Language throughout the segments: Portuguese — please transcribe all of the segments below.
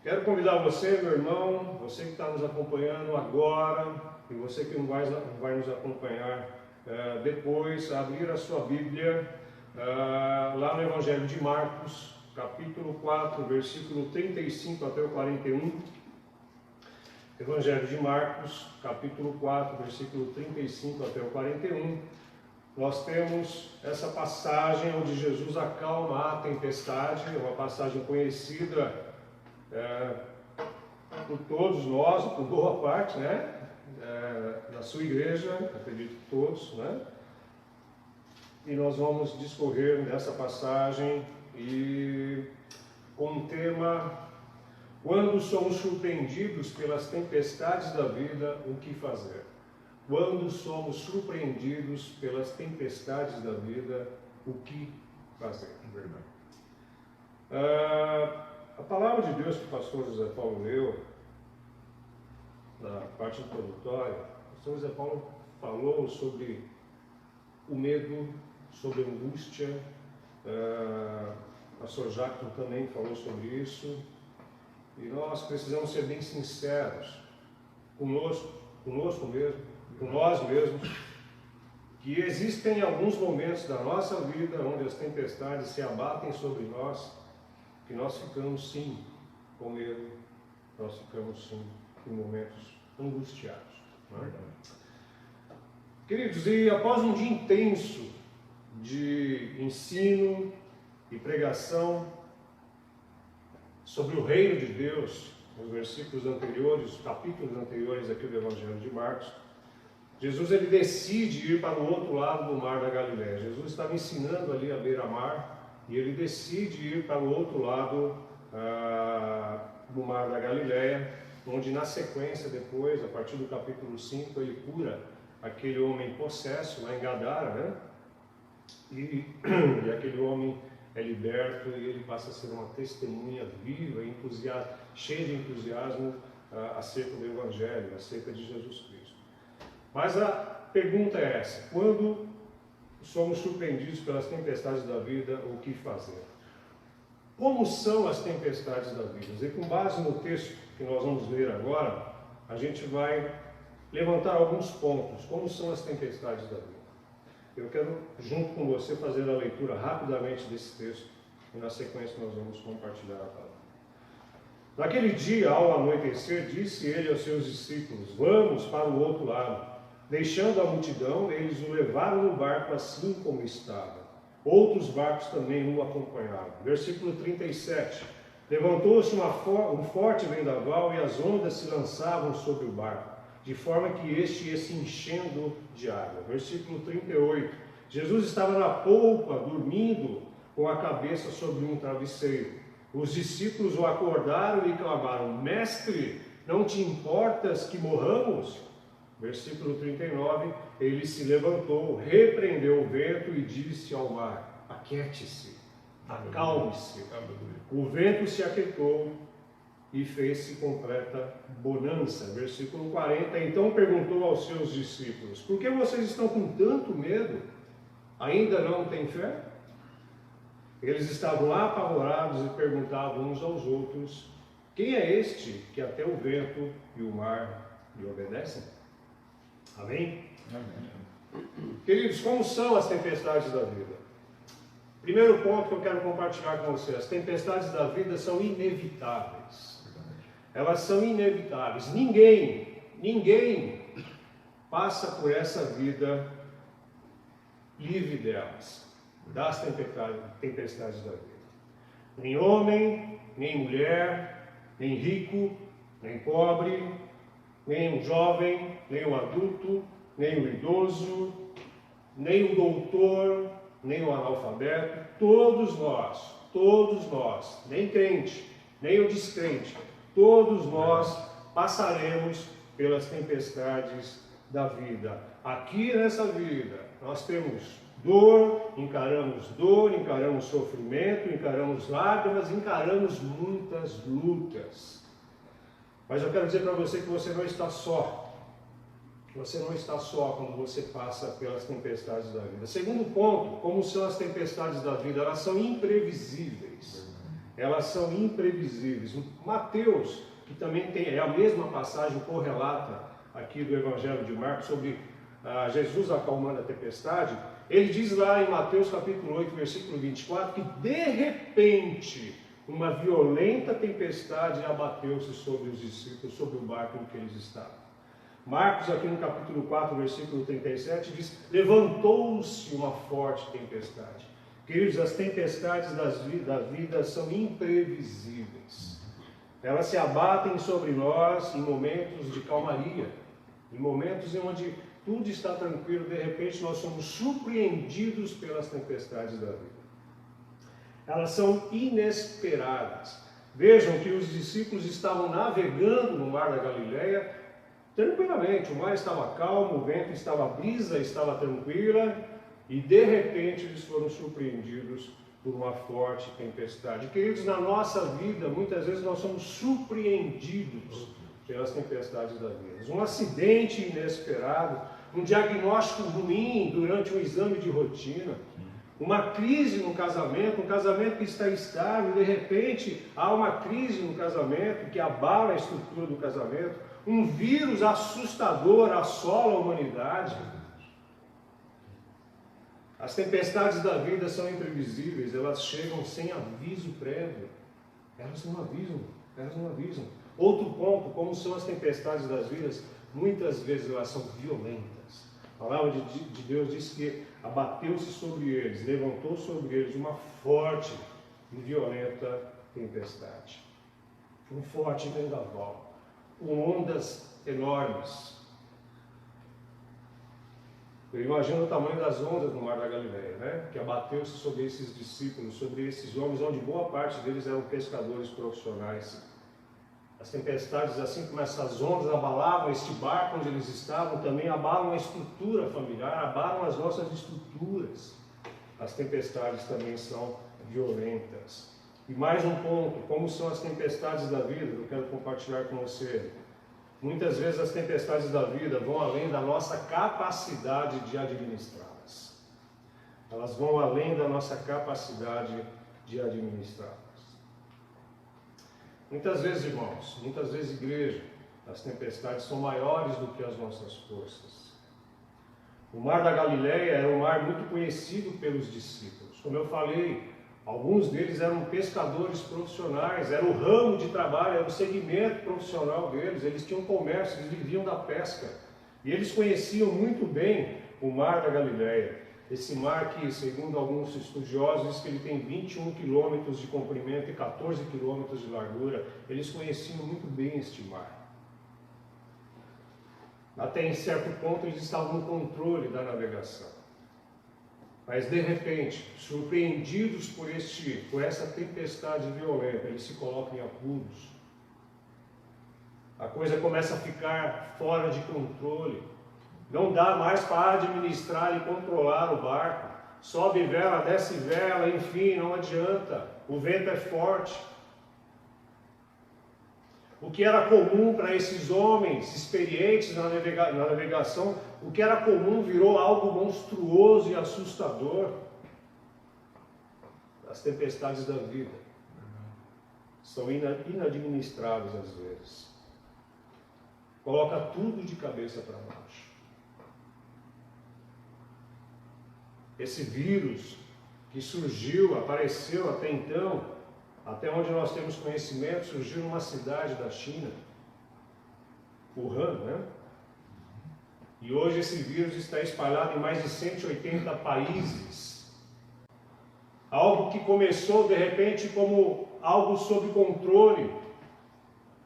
Quero convidar você, meu irmão, você que está nos acompanhando agora e você que não vai nos acompanhar depois, a abrir a sua Bíblia lá no Evangelho de Marcos, capítulo 4, versículo 35 até o 41. Evangelho de Marcos, capítulo 4, versículo 35 até o 41. Nós temos essa passagem onde Jesus acalma a tempestade, uma passagem conhecida por todos nós, por boa parte, da sua igreja, acredito que todos, E nós vamos discorrer nessa passagem e com um tema: quando somos surpreendidos pelas tempestades da vida, o que fazer? Quando somos surpreendidos pelas tempestades da vida, o que fazer? A palavra de Deus que o pastor José Paulo leu, na parte introdutória, o pastor José Paulo falou sobre o medo, sobre a angústia, o pastor Jacques também falou sobre isso, e nós precisamos ser bem sinceros conosco mesmo, com nós mesmos, que existem alguns momentos da nossa vida onde as tempestades se abatem sobre nós, que nós ficamos sim com medo, nós ficamos sim em momentos angustiados. Queridos, e após um dia intenso de ensino e pregação sobre o reino de Deus, nos versículos anteriores, os capítulos anteriores aqui do Evangelho de Marcos, Jesus ele decide ir para o outro lado do mar da Galileia. Jesus estava ensinando ali à beira-mar e ele decide ir para o outro lado do mar da Galileia, onde na sequência depois, a partir do capítulo 5, ele cura aquele homem possesso lá em Gadara, E aquele homem é liberto e ele passa a ser uma testemunha viva, cheia de entusiasmo acerca do Evangelho, acerca de Jesus Cristo. Mas a pergunta é essa: quando somos surpreendidos pelas tempestades da vida, o que fazer? Como são as tempestades da vida? E com base no texto que nós vamos ler agora, a gente vai levantar alguns pontos. Como são as tempestades da vida? Eu quero, junto com você, fazer a leitura rapidamente desse texto e na sequência nós vamos compartilhar a palavra. Naquele dia, ao anoitecer, disse ele aos seus discípulos: vamos para o outro lado. Deixando a multidão, eles o levaram no barco assim como estava. Outros barcos também o acompanharam. Versículo 37. Levantou-se um forte vendaval e as ondas se lançavam sobre o barco, de forma que este ia se enchendo de água. Versículo 38. Jesus estava na polpa, dormindo, com a cabeça sobre um travesseiro. Os discípulos o acordaram e clamaram: Mestre, não te importas que morramos? Versículo 39. Ele se levantou, repreendeu o vento e disse ao mar: Aquiete-se, acalme-se. O vento se aquietou e fez-se completa bonança. Versículo 40. Então perguntou aos seus discípulos: por que vocês estão com tanto medo? Ainda não têm fé? Eles estavam apavorados e perguntavam uns aos outros: quem é este que até o vento e o mar lhe obedecem? Amém? Amém. Queridos, como são as tempestades da vida? Primeiro ponto que eu quero compartilhar com você: as tempestades da vida são inevitáveis. Elas são inevitáveis. Ninguém passa por essa vida livre delas, das tempestades da vida. Nem homem, nem mulher, nem rico, nem pobre, nem um jovem, nem um adulto, nem um idoso, nem um doutor, nem um analfabeto. Todos nós, nem crente, nem o descrente, todos nós passaremos pelas tempestades da vida. Aqui nessa vida nós temos encaramos sofrimento, encaramos lágrimas, encaramos muitas lutas. Mas eu quero dizer para você que você não está só. Você não está só quando você passa pelas tempestades da vida. Segundo ponto: como são as tempestades da vida? Elas são imprevisíveis. elas são imprevisíveis. Mateus, que também é a mesma passagem correlata aqui do Evangelho de Marcos sobre Jesus acalmando a tempestade, ele diz lá em Mateus capítulo 8, versículo 24, que de repente uma violenta tempestade abateu-se sobre os discípulos, sobre o barco em que eles estavam. Marcos, aqui no capítulo 4, versículo 37, diz: levantou-se uma forte tempestade. Queridos, as tempestades da vida são imprevisíveis. Elas se abatem sobre nós em momentos de calmaria, em momentos em onde tudo está tranquilo, de repente nós somos surpreendidos pelas tempestades da vida. Elas são inesperadas. Vejam que os discípulos estavam navegando no mar da Galileia tranquilamente, o mar estava calmo, o vento estava, a brisa estava tranquila, e de repente eles foram surpreendidos por uma forte tempestade. Queridos, na nossa vida, muitas vezes nós somos surpreendidos pelas tempestades da vida. Um acidente inesperado, um diagnóstico ruim durante um exame de rotina, uma crise no casamento, um casamento que está estável, e de repente há uma crise no casamento que abala a estrutura do casamento, um vírus assustador assola a humanidade. As tempestades da vida são imprevisíveis, elas chegam sem aviso prévio. Elas não avisam. Outro ponto, como são as tempestades das vidas, muitas vezes elas são violentas. A palavra de Deus diz que abateu-se sobre eles, levantou sobre eles uma forte e violenta tempestade. Um forte vendaval, com ondas enormes. Eu imagino o tamanho das ondas no mar da Galileia, né? Que abateu-se sobre esses discípulos, sobre esses homens, onde boa parte deles eram pescadores profissionais. As tempestades, assim como essas ondas abalavam este barco onde eles estavam, também abalam a estrutura familiar, abalam as nossas estruturas. As tempestades também são violentas. E mais um ponto, como são as tempestades da vida, eu quero compartilhar com você. Muitas vezes as tempestades da vida vão além da nossa capacidade de administrá-las. Elas vão além da nossa capacidade de administrá-las. Muitas vezes, irmãos, muitas vezes, igreja, as tempestades são maiores do que as nossas forças. O mar da Galileia era um mar muito conhecido pelos discípulos. Como eu falei, alguns deles eram pescadores profissionais, era o ramo de trabalho, era o segmento profissional deles, eles tinham comércio, eles viviam da pesca. E eles conheciam muito bem o mar da Galileia. Esse mar que, segundo alguns estudiosos, diz que ele tem 21 quilômetros de comprimento e 14 quilômetros de largura. Eles conheciam muito bem este mar. Até em certo ponto eles estavam no controle da navegação. Mas de repente, surpreendidos por essa tempestade violenta, eles se colocam em apuros. A coisa começa a ficar fora de controle. Não dá mais para administrar e controlar o barco. Sobe vela, desce vela, enfim, não adianta. O vento é forte. O que era comum para esses homens experientes na navegação, o que era comum virou algo monstruoso e assustador. As tempestades da vida são inadministráveis às vezes. Coloca tudo de cabeça para baixo. Esse vírus que surgiu, apareceu até então, até onde nós temos conhecimento, surgiu numa cidade da China, Wuhan, né? E hoje esse vírus está espalhado em mais de 180 países. Algo que começou de repente como algo sob controle,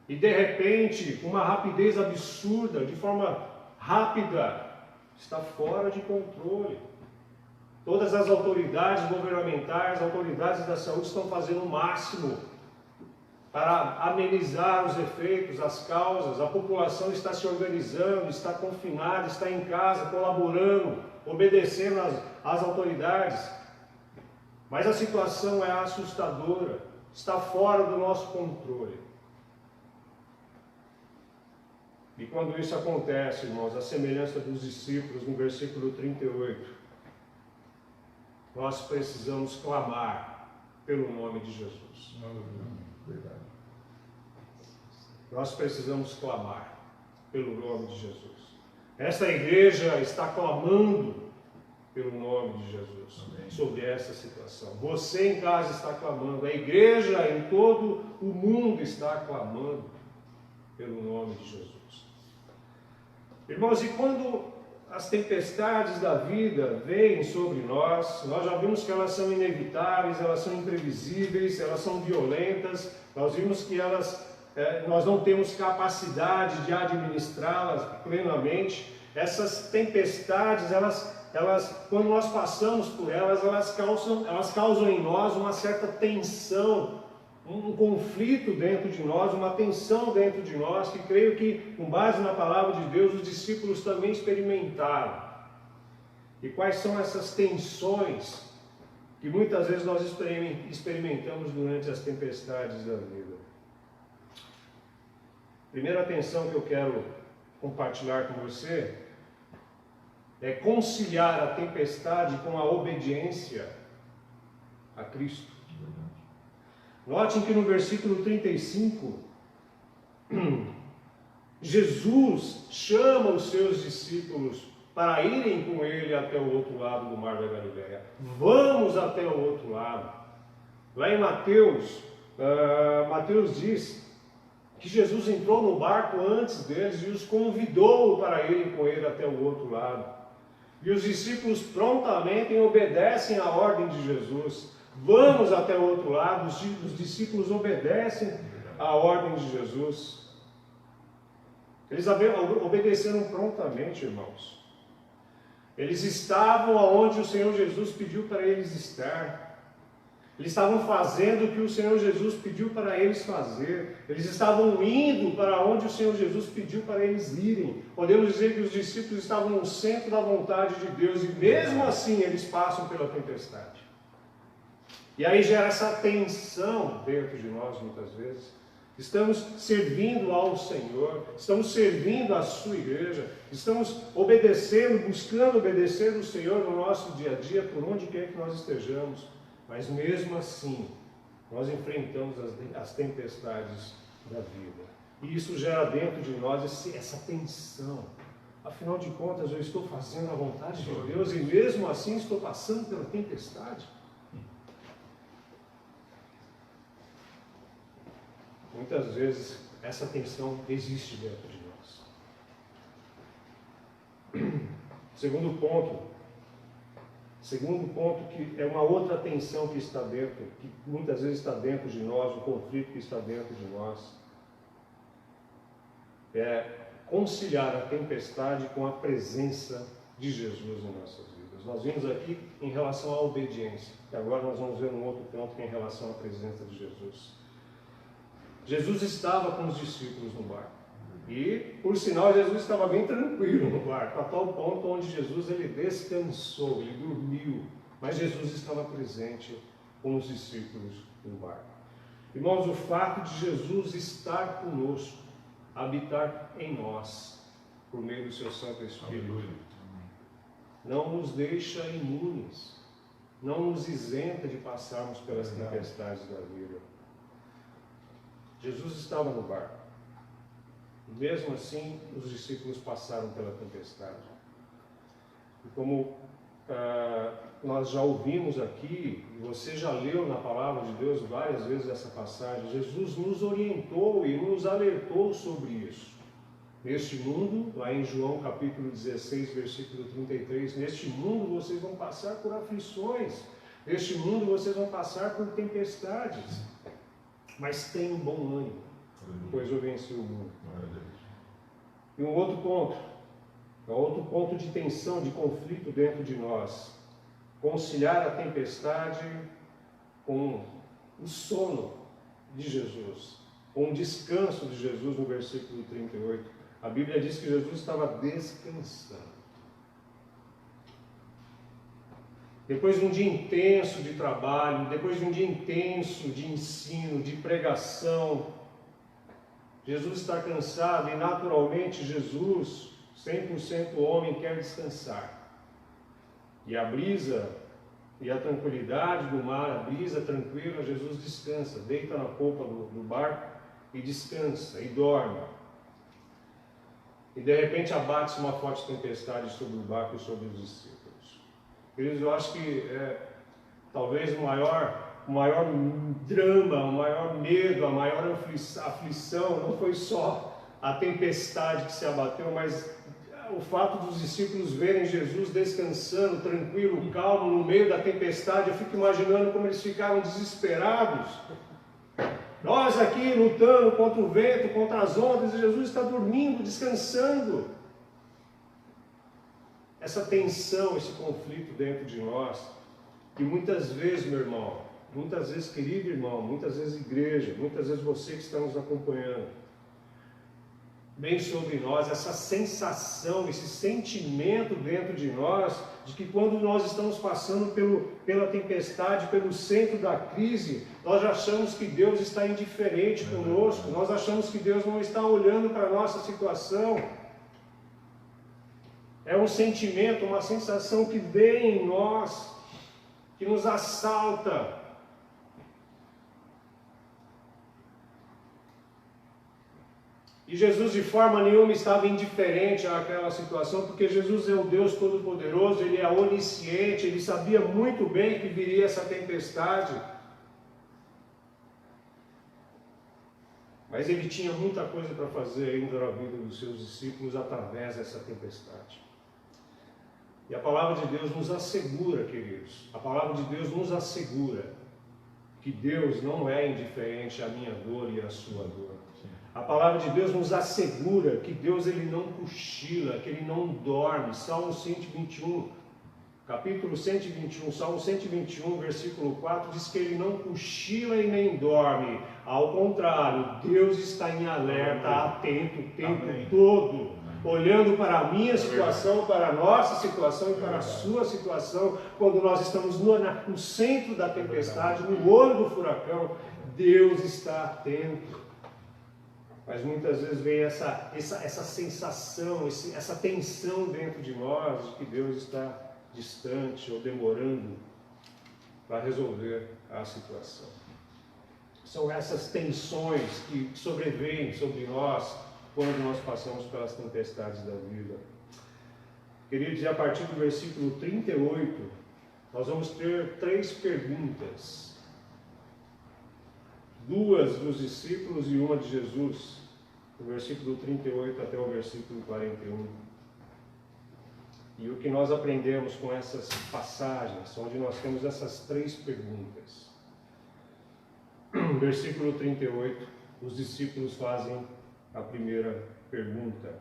e de repente, com uma rapidez absurda, de forma rápida, está fora de controle. Todas as autoridades governamentais, autoridades da saúde estão fazendo o máximo para amenizar os efeitos, as causas. A população está se organizando, está confinada, está em casa, colaborando, obedecendo às autoridades. Mas a situação é assustadora, está fora do nosso controle. E quando isso acontece, irmãos, a semelhança dos discípulos, no versículo 38, nós precisamos clamar pelo nome de Jesus. Verdade. Nós precisamos clamar pelo nome de Jesus. Essa igreja está clamando pelo nome de Jesus. Amém. Sobre essa situação. Você em casa está clamando, a igreja em todo o mundo está clamando pelo nome de Jesus. Irmãos, e quando as tempestades da vida vêm sobre nós já vimos que elas são inevitáveis, elas são imprevisíveis, elas são violentas, nós vimos que nós não temos capacidade de administrá-las plenamente. Essas tempestades, quando nós passamos por elas causam em nós uma certa tensão, um conflito dentro de nós, uma tensão dentro de nós, que creio que, com base na palavra de Deus, os discípulos também experimentaram. E quais são essas tensões que muitas vezes nós experimentamos durante as tempestades da vida? Primeira tensão que eu quero compartilhar com você é conciliar a tempestade com a obediência a Cristo. Notem que no versículo 35, Jesus chama os seus discípulos para irem com ele até o outro lado do Mar da Galileia. Vamos até o outro lado. Lá em Mateus diz que Jesus entrou no barco antes deles e os convidou para irem com ele até o outro lado. E os discípulos prontamente obedecem à ordem de Jesus. Vamos até o outro lado. Os discípulos obedecem à ordem de Jesus. Eles obedeceram prontamente, irmãos. Eles estavam onde o Senhor Jesus pediu para eles estar. Eles estavam fazendo o que o Senhor Jesus pediu para eles fazer. Eles estavam indo para onde o Senhor Jesus pediu para eles irem. Podemos dizer que os discípulos estavam no centro da vontade de Deus e mesmo assim eles passam pela tempestade. E aí gera essa tensão dentro de nós muitas vezes. Estamos servindo ao Senhor, estamos servindo a sua igreja, estamos obedecendo, buscando obedecer o Senhor no nosso dia a dia, por onde quer que nós estejamos. Mas mesmo assim, nós enfrentamos as tempestades da vida. E isso gera dentro de nós essa tensão. Afinal de contas, eu estou fazendo a vontade de Deus e mesmo assim estou passando pela tempestade. Muitas vezes essa tensão existe dentro de nós. Segundo ponto que é uma outra tensão que está dentro, que muitas vezes está dentro de nós, o conflito que está dentro de nós, é conciliar a tempestade com a presença de Jesus em nossas vidas. Nós vimos aqui em relação à obediência, e agora nós vamos ver um outro ponto que é em relação à presença de Jesus. Jesus estava com os discípulos no barco. E, por sinal, Jesus estava bem tranquilo no barco, a tal ponto onde Jesus ele descansou, ele dormiu. Mas Jesus estava presente com os discípulos no barco. Irmãos, o fato de Jesus estar conosco, habitar em nós, por meio do seu Santo Espírito, não nos deixa imunes, não nos isenta de passarmos pelas tempestades da vida. Jesus estava no barco. E mesmo assim, os discípulos passaram pela tempestade. E como nós já ouvimos aqui, e você já leu na Palavra de Deus várias vezes essa passagem, Jesus nos orientou e nos alertou sobre isso. Neste mundo, lá em João capítulo 16, versículo 33, neste mundo vocês vão passar por aflições, neste mundo vocês vão passar por tempestades, mas tenham bom ânimo, pois eu venci o mundo. E um outro ponto de tensão, de conflito dentro de nós, conciliar a tempestade com o sono de Jesus, com o descanso de Jesus no versículo 38. A Bíblia diz que Jesus estava descansando. Depois de um dia intenso de trabalho, depois de um dia intenso de ensino, de pregação, Jesus está cansado e naturalmente Jesus, 100% homem, quer descansar. E a brisa e a tranquilidade do mar, a brisa tranquila, Jesus descansa, deita na polpa do barco e descansa, e dorme. E de repente abate-se uma forte tempestade sobre o barco e sobre os discípulos. Queridos, eu acho que talvez o maior drama, o maior medo, a maior aflição não foi só a tempestade que se abateu, mas o fato dos discípulos verem Jesus descansando, tranquilo, calmo, no meio da tempestade. Eu fico imaginando como eles ficaram desesperados. Nós aqui lutando contra o vento, contra as ondas, e Jesus está dormindo, descansando. Essa tensão, esse conflito dentro de nós, que muitas vezes, meu irmão, muitas vezes, querido irmão, muitas vezes igreja, muitas vezes você que está nos acompanhando, vem sobre nós essa sensação, esse sentimento dentro de nós, de que quando nós estamos passando pela tempestade, pelo centro da crise, nós achamos que Deus está indiferente conosco, nós achamos que Deus não está olhando para a nossa situação. É um sentimento, uma sensação que vem em nós, que nos assalta. E Jesus de forma nenhuma estava indiferente àquela situação, porque Jesus é o Deus Todo-Poderoso, Ele é onisciente, Ele sabia muito bem que viria essa tempestade. Mas Ele tinha muita coisa para fazer ainda na vida dos seus discípulos através dessa tempestade. E a palavra de Deus nos assegura, queridos, a palavra de Deus nos assegura que Deus não é indiferente à minha dor e à sua dor. A palavra de Deus nos assegura que Deus ele não cochila, que Ele não dorme. Salmo 121, capítulo 121, Salmo 121, versículo 4, diz que Ele não cochila e nem dorme. Ao contrário, Deus está em alerta, atento o tempo todo, olhando para a minha situação, para a nossa situação e para a sua situação. Quando nós estamos no centro da tempestade, no olho do furacão, Deus está atento. Mas muitas vezes vem essa sensação, essa tensão dentro de nós, de que Deus está distante ou demorando para resolver a situação. São essas tensões que sobrevêm sobre nós quando nós passamos pelas tempestades da vida. Queridos, e a partir do versículo 38, nós vamos ter 3 perguntas. 2 dos discípulos e uma de Jesus, do versículo 38 até o versículo 41. E o que nós aprendemos com essas passagens, onde nós temos essas 3 perguntas. Versículo 38, os discípulos fazem a primeira pergunta.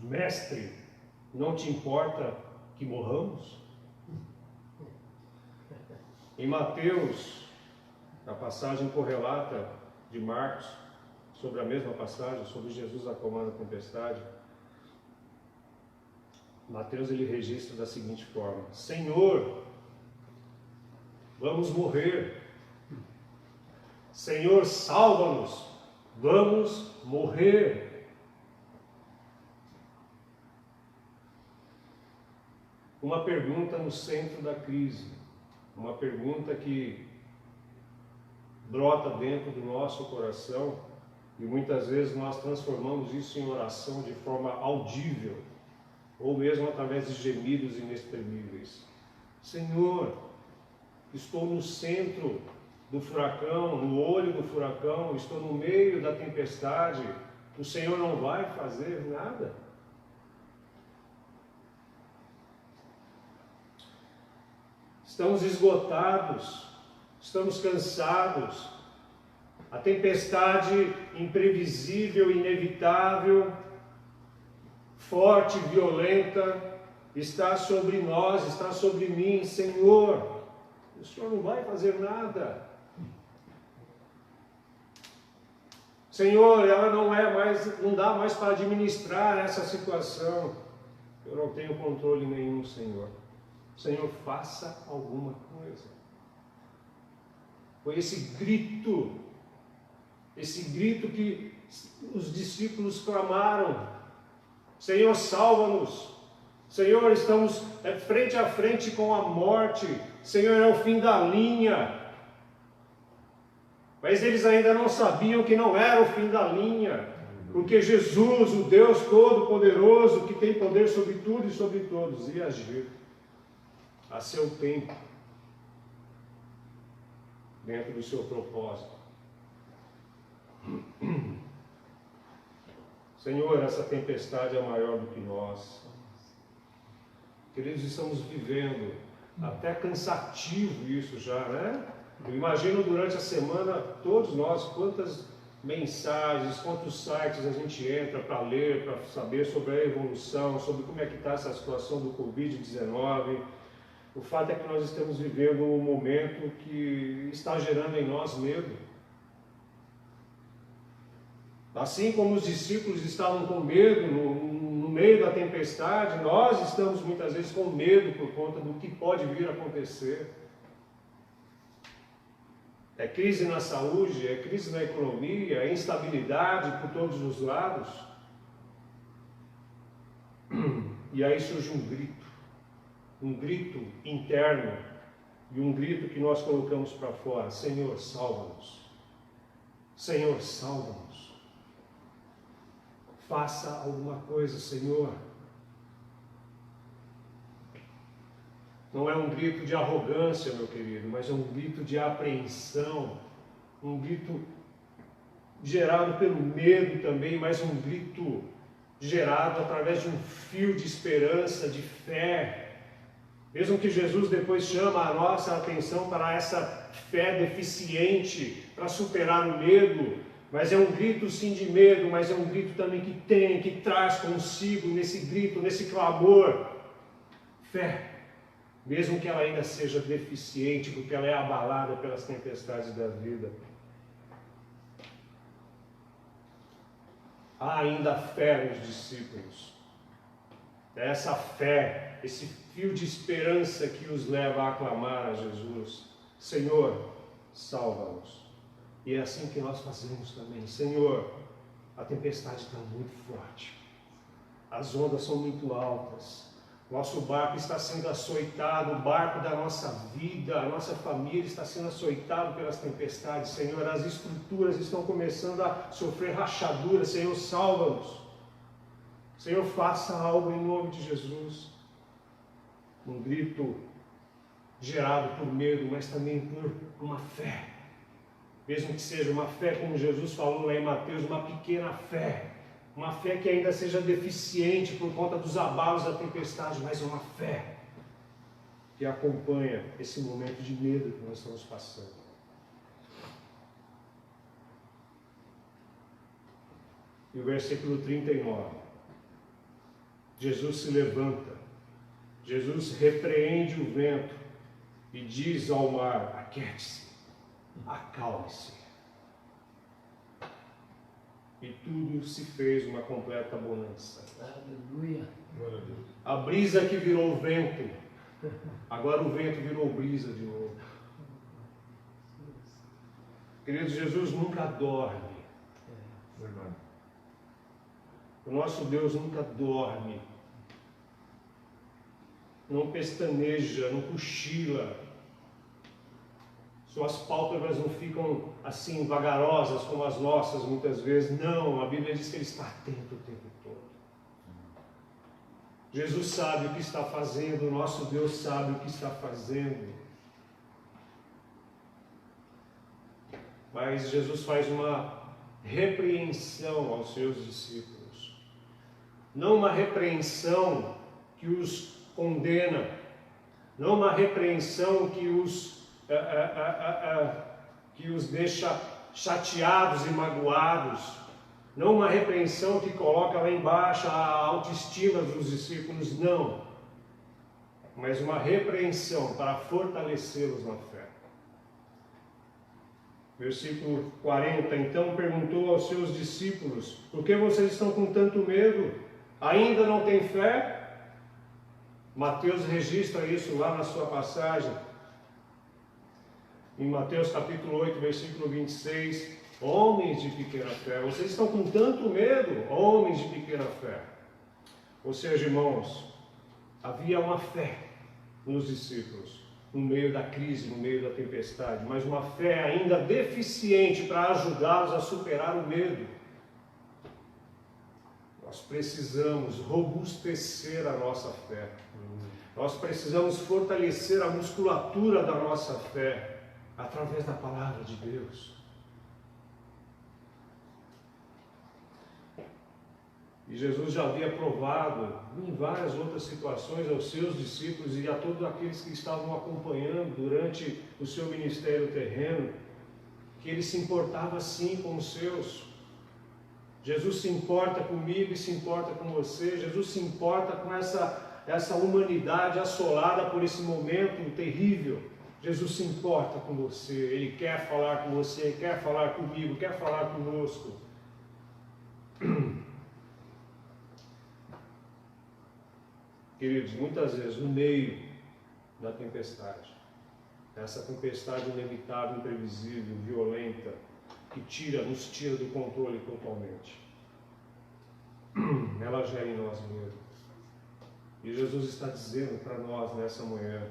Mestre, não te importa que morramos? Em Mateus, a passagem correlata de Marcos, sobre a mesma passagem, sobre Jesus acalmando a tempestade, Mateus ele registra da seguinte forma: Senhor, vamos morrer. Senhor, salva-nos, vamos morrer. Uma pergunta no centro da crise, uma pergunta que brota dentro do nosso coração, e muitas vezes nós transformamos isso em oração de forma audível, ou mesmo através de gemidos inexprimíveis. Senhor, estou no centro do furacão, no olho do furacão, estou no meio da tempestade, o Senhor não vai fazer nada? Estamos esgotados, estamos cansados, a tempestade imprevisível, inevitável, forte, violenta, está sobre nós, está sobre mim. Senhor, o Senhor não vai fazer nada. Senhor, ela não dá mais para administrar essa situação. Eu não tenho controle nenhum, Senhor. Senhor, faça alguma coisa. Foi esse grito que os discípulos clamaram: Senhor, salva-nos, Senhor, estamos frente a frente com a morte. Senhor, é o fim da linha. Mas eles ainda não sabiam que não era o fim da linha. Porque Jesus, o Deus Todo-Poderoso, que tem poder sobre tudo e sobre todos, ia agir a seu tempo, dentro do seu propósito. Senhor, essa tempestade é maior do que nós. Queridos, estamos vivendo, até cansativo isso já, né? Eu imagino durante a semana, todos nós, quantas mensagens, quantos sites a gente entra para ler, para saber sobre a evolução, sobre como é que está essa situação do Covid-19. O fato é que nós estamos vivendo um momento que está gerando em nós medo. Assim como os discípulos estavam com medo no meio da tempestade, nós estamos muitas vezes com medo por conta do que pode vir a acontecer. É crise na saúde, é crise na economia, é instabilidade por todos os lados. E aí surge um grito interno e um grito que nós colocamos para fora: Senhor, salva-nos. Senhor, salva-nos. Faça alguma coisa, Senhor. Não é um grito de arrogância, meu querido, mas é um grito de apreensão, um grito gerado pelo medo também, mas um grito gerado através de um fio de esperança, de fé. Mesmo que Jesus depois chama a nossa atenção para essa fé deficiente, para superar o medo, mas é um grito sim de medo, mas é um grito também que traz consigo nesse grito, nesse clamor, fé. Mesmo que ela ainda seja deficiente, porque ela é abalada pelas tempestades da vida. Há ainda fé nos discípulos. É essa fé, esse fio de esperança que os leva a clamar a Jesus: Senhor, salva-nos. E é assim que nós fazemos também. Senhor, a tempestade está muito forte. As ondas são muito altas. Nosso barco está sendo açoitado, o barco da nossa vida, a nossa família está sendo açoitado pelas tempestades. Senhor, as estruturas estão começando a sofrer rachaduras. Senhor, salva-nos. Senhor, faça algo em nome de Jesus. Um grito gerado por medo, mas também por uma fé. Mesmo que seja uma fé, como Jesus falou lá em Mateus, uma pequena fé. Uma fé que ainda seja deficiente por conta dos abalos da tempestade, mas uma fé que acompanha esse momento de medo que nós estamos passando. E o versículo 39. Jesus se levanta, Jesus repreende o vento e diz ao mar: aquiete-se, acalme-se. E tudo se fez uma completa bonança. Aleluia. A brisa que virou vento, agora o vento virou brisa de novo. Queridos, Jesus nunca dorme. O nosso Deus nunca dorme. Não pestaneja, não cochila. Suas pálpebras não ficam assim vagarosas como as nossas muitas vezes. Não, a Bíblia diz que Ele está atento o tempo todo. Jesus sabe o que está fazendo, o nosso Deus sabe o que está fazendo. Mas Jesus faz uma repreensão aos seus discípulos. Não uma repreensão que os condena, não uma repreensão que os deixa chateados e magoados, não uma repreensão que coloca lá embaixo a autoestima dos discípulos, não, mas uma repreensão para fortalecê-los na fé. Versículo 40, então perguntou aos seus discípulos: por que vocês estão com tanto medo? Ainda não têm fé? Mateus registra isso lá na sua passagem. Em Mateus capítulo 8, versículo 26, homens de pequena fé, vocês estão com tanto medo, homens de pequena fé. Ou seja, irmãos, Havia uma fé nos discípulos, no meio da crise, no meio da tempestade, mas uma fé ainda deficiente para ajudá-los a superar o medo. Nós precisamos robustecer a nossa fé. Nós precisamos fortalecer a musculatura da nossa fé através da palavra de Deus. E Jesus já havia provado em várias outras situações aos seus discípulos e a todos aqueles que estavam acompanhando durante o seu ministério terreno, que ele se importava sim com os seus. Jesus se importa comigo e se importa com você. Jesus se importa com essa humanidade assolada por esse momento terrível. Jesus se importa com você. Ele quer falar com você, quer falar comigo, quer falar conosco. Queridos, muitas vezes no meio da tempestade, essa tempestade inevitável, imprevisível, violenta, que nos tira do controle totalmente, ela gera em nós medo. E Jesus está dizendo para nós nessa manhã: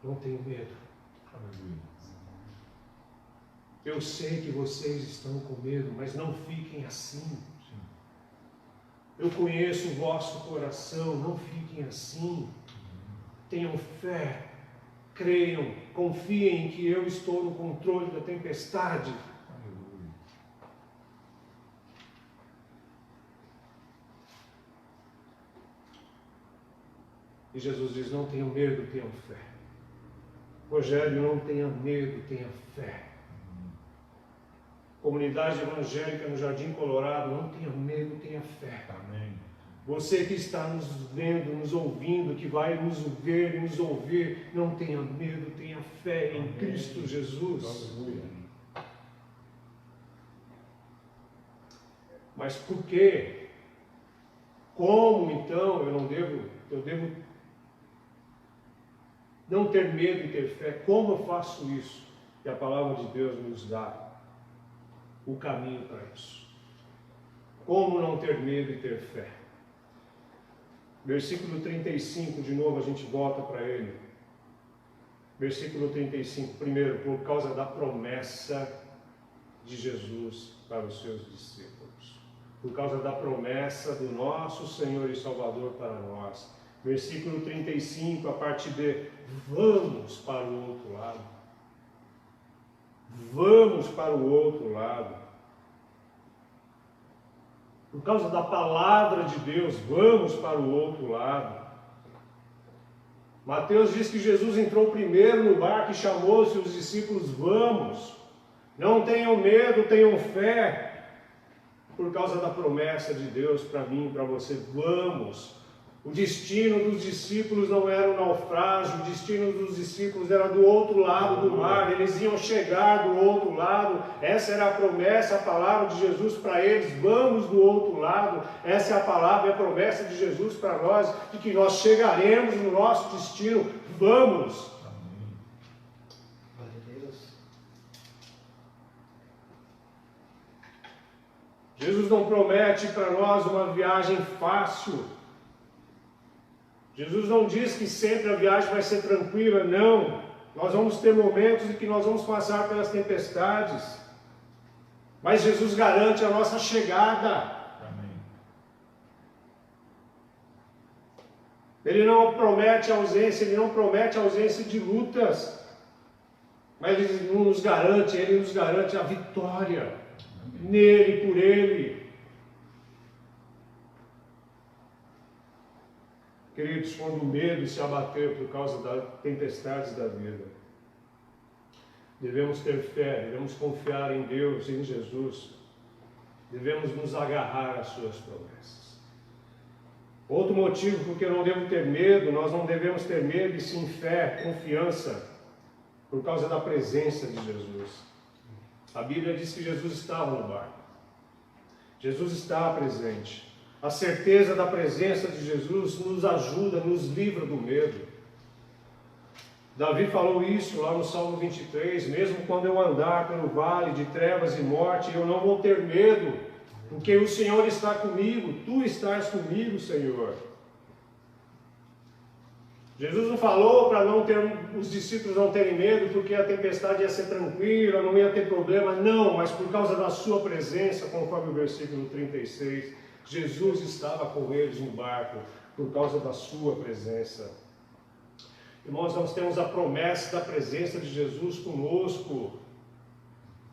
não tenham medo. Eu sei que vocês estão com medo, mas não fiquem assim. Eu conheço o vosso coração, não fiquem assim. Tenham fé, creiam, confiem que eu estou no controle da tempestade. E Jesus diz: não tenham medo, tenham fé. Rogério, não tenha medo, tenha fé. Comunidade evangélica no Jardim Colorado, não tenha medo, tenha fé. Amém. Você que está nos vendo, nos ouvindo, que vai nos ver e nos ouvir, não tenha medo, tenha fé em Cristo Jesus. Aleluia. Mas por quê? Como então eu devo não ter medo e ter fé? Como eu faço isso? E a palavra de Deus nos dá o caminho para isso. Como não ter medo e ter fé? Versículo 35, de novo a gente volta para ele. Versículo 35, primeiro, por causa da promessa de Jesus para os seus discípulos. Por causa da promessa do nosso Senhor e Salvador para nós. Versículo 35, a parte B, vamos para o outro lado. Vamos para o outro lado. Por causa da palavra de Deus, vamos para o outro lado. Mateus diz que Jesus entrou primeiro no barco e chamou seus discípulos: vamos. Não tenham medo, tenham fé. Por causa da promessa de Deus para mim e para você, vamos. O destino dos discípulos não era o naufrágio, o destino dos discípulos era do outro lado do mar, eles iam chegar do outro lado. Essa era a promessa, a palavra de Jesus para eles: vamos do outro lado. Essa é a palavra e a promessa de Jesus para nós, de que nós chegaremos no nosso destino. Vamos! Glória a Deus. Jesus não promete para nós uma viagem fácil. Jesus não diz que sempre a viagem vai ser tranquila, não. Nós vamos ter momentos em que nós vamos passar pelas tempestades. Mas Jesus garante a nossa chegada. Amém. Ele não promete ausência de lutas. Mas ele nos garante a vitória. Amém. Nele, por ele. Queridos, quando o medo se abater por causa das tempestades da vida, devemos ter fé, devemos confiar em Deus, em Jesus, devemos nos agarrar às suas promessas. Outro motivo porque eu não devo ter medo, nós não devemos ter medo e sim fé, confiança, por causa da presença de Jesus. A Bíblia diz que Jesus estava no barco. Jesus está presente. A certeza da presença de Jesus nos ajuda, nos livra do medo. Davi falou isso lá no Salmo 23, mesmo quando eu andar pelo vale de trevas e morte, eu não vou ter medo, porque o Senhor está comigo, tu estás comigo, Senhor. Jesus não falou para os discípulos não terem medo, porque a tempestade ia ser tranquila, não ia ter problema. Não, mas por causa da sua presença, conforme o versículo 36, Jesus estava com eles no barco, por causa da sua presença. Irmãos, nós temos a promessa da presença de Jesus conosco,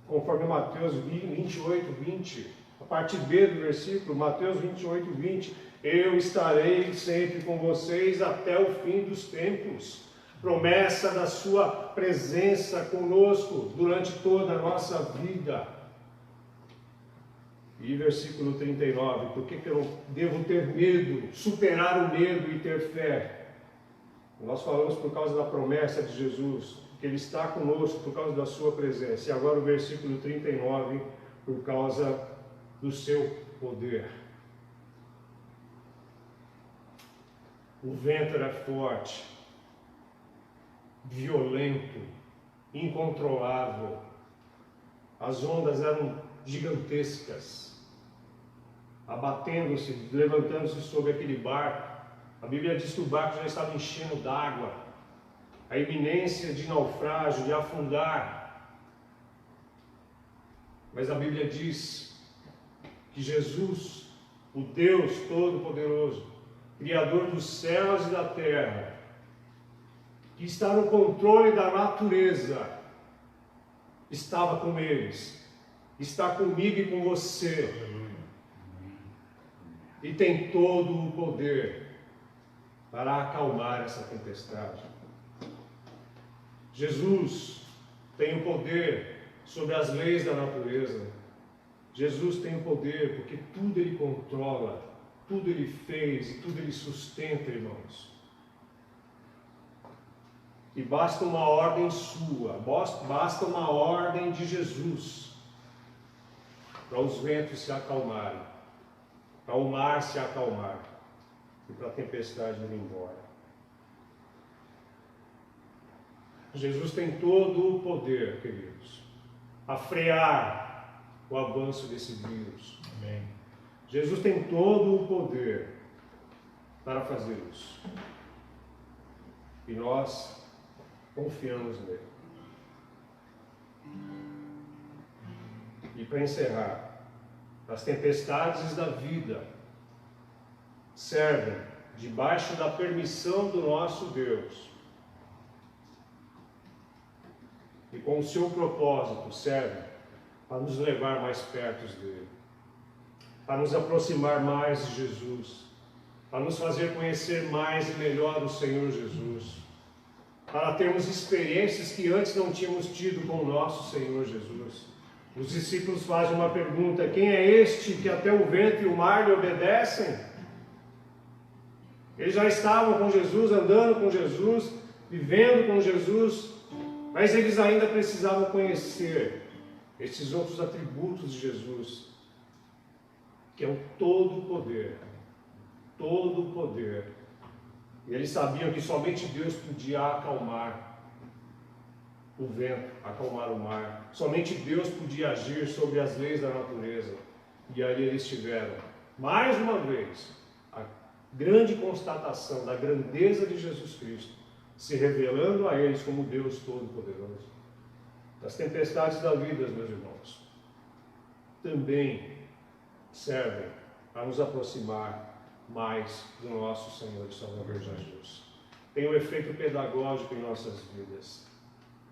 conforme Mateus 28, 20. A parte B do versículo, Mateus 28, 20. Eu estarei sempre com vocês até o fim dos tempos. Promessa da sua presença conosco durante toda a nossa vida. E versículo 39. Por que eu devo ter medo, superar o medo e ter fé? Nós falamos por causa da promessa de Jesus, que Ele está conosco por causa da sua presença. E agora o versículo 39, por causa do seu poder. O vento era forte, violento, incontrolável. As ondas eram gigantescas, abatendo-se, levantando-se sobre aquele barco. A Bíblia diz que o barco já estava enchendo d'água, a iminência de naufrágio, de afundar. Mas a Bíblia diz que Jesus, o Deus Todo-Poderoso, Criador dos céus e da terra, que está no controle da natureza, estava com eles, está comigo e com você, e tem todo o poder para acalmar essa tempestade. Jesus tem o poder sobre as leis da natureza. Jesus tem o poder porque tudo Ele controla, tudo Ele fez e tudo Ele sustenta, irmãos. E basta uma ordem sua, basta uma ordem de Jesus para os ventos se acalmarem, para o mar se acalmar e para a tempestade ir embora. Jesus tem todo o poder, queridos, a frear o avanço desse vírus. Amém. Jesus tem todo o poder para fazer isso. E nós confiamos nele. E para encerrar, as tempestades da vida servem debaixo da permissão do nosso Deus. E com o seu propósito servem para nos levar mais perto dele, para nos aproximar mais de Jesus, para nos fazer conhecer mais e melhor o Senhor Jesus, para termos experiências que antes não tínhamos tido com o nosso Senhor Jesus. Os discípulos fazem uma pergunta: quem é este que até o vento e o mar lhe obedecem? Eles já estavam com Jesus, andando com Jesus, vivendo com Jesus, mas eles ainda precisavam conhecer esses outros atributos de Jesus, que é o todo poder, todo poder. E eles sabiam que somente Deus podia acalmar o vento, acalmar o mar. Somente Deus podia agir sobre as leis da natureza. E aí eles tiveram, mais uma vez, a grande constatação da grandeza de Jesus Cristo, se revelando a eles como Deus Todo-Poderoso. As tempestades da vida, meus irmãos, também servem a nos aproximar mais do nosso Senhor e Salvador Jesus. Tem um efeito pedagógico em nossas vidas.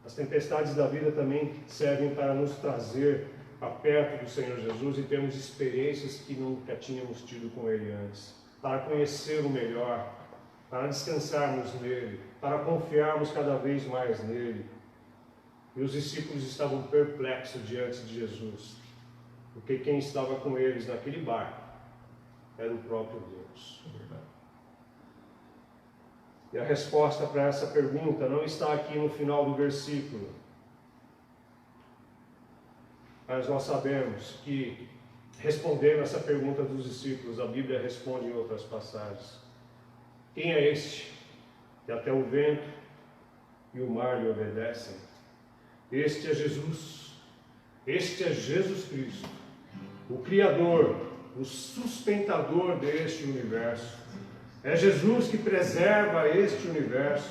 As tempestades da vida também servem para nos trazer para perto do Senhor Jesus e termos experiências que nunca tínhamos tido com Ele antes, para conhecê-lo melhor, para descansarmos nele, para confiarmos cada vez mais nele. E os discípulos estavam perplexos diante de Jesus, porque quem estava com eles naquele barco era o próprio Deus. E a resposta para essa pergunta não está aqui no final do versículo, mas nós sabemos que, respondendo essa pergunta dos discípulos, a Bíblia responde em outras passagens. Quem é este que até o vento e o mar lhe obedecem? Este é Jesus. Este é Jesus Cristo, o Criador, o sustentador deste universo. É Jesus que preserva este universo.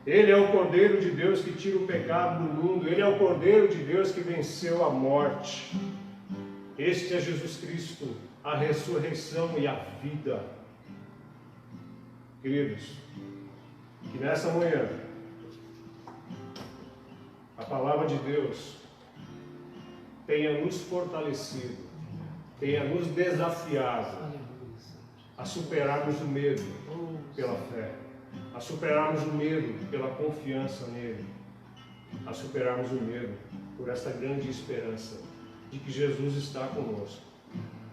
Ele é o Cordeiro de Deus que tira o pecado do mundo. Ele é o Cordeiro de Deus que venceu a morte. Este é Jesus Cristo, a ressurreição e a vida. Queridos, que nessa manhã a palavra de Deus tenha nos fortalecido, tenha nos desafiado a superarmos o medo pela fé, a superarmos o medo pela confiança nele, a superarmos o medo por essa grande esperança de que Jesus está conosco,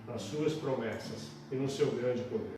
nas suas promessas e no seu grande poder.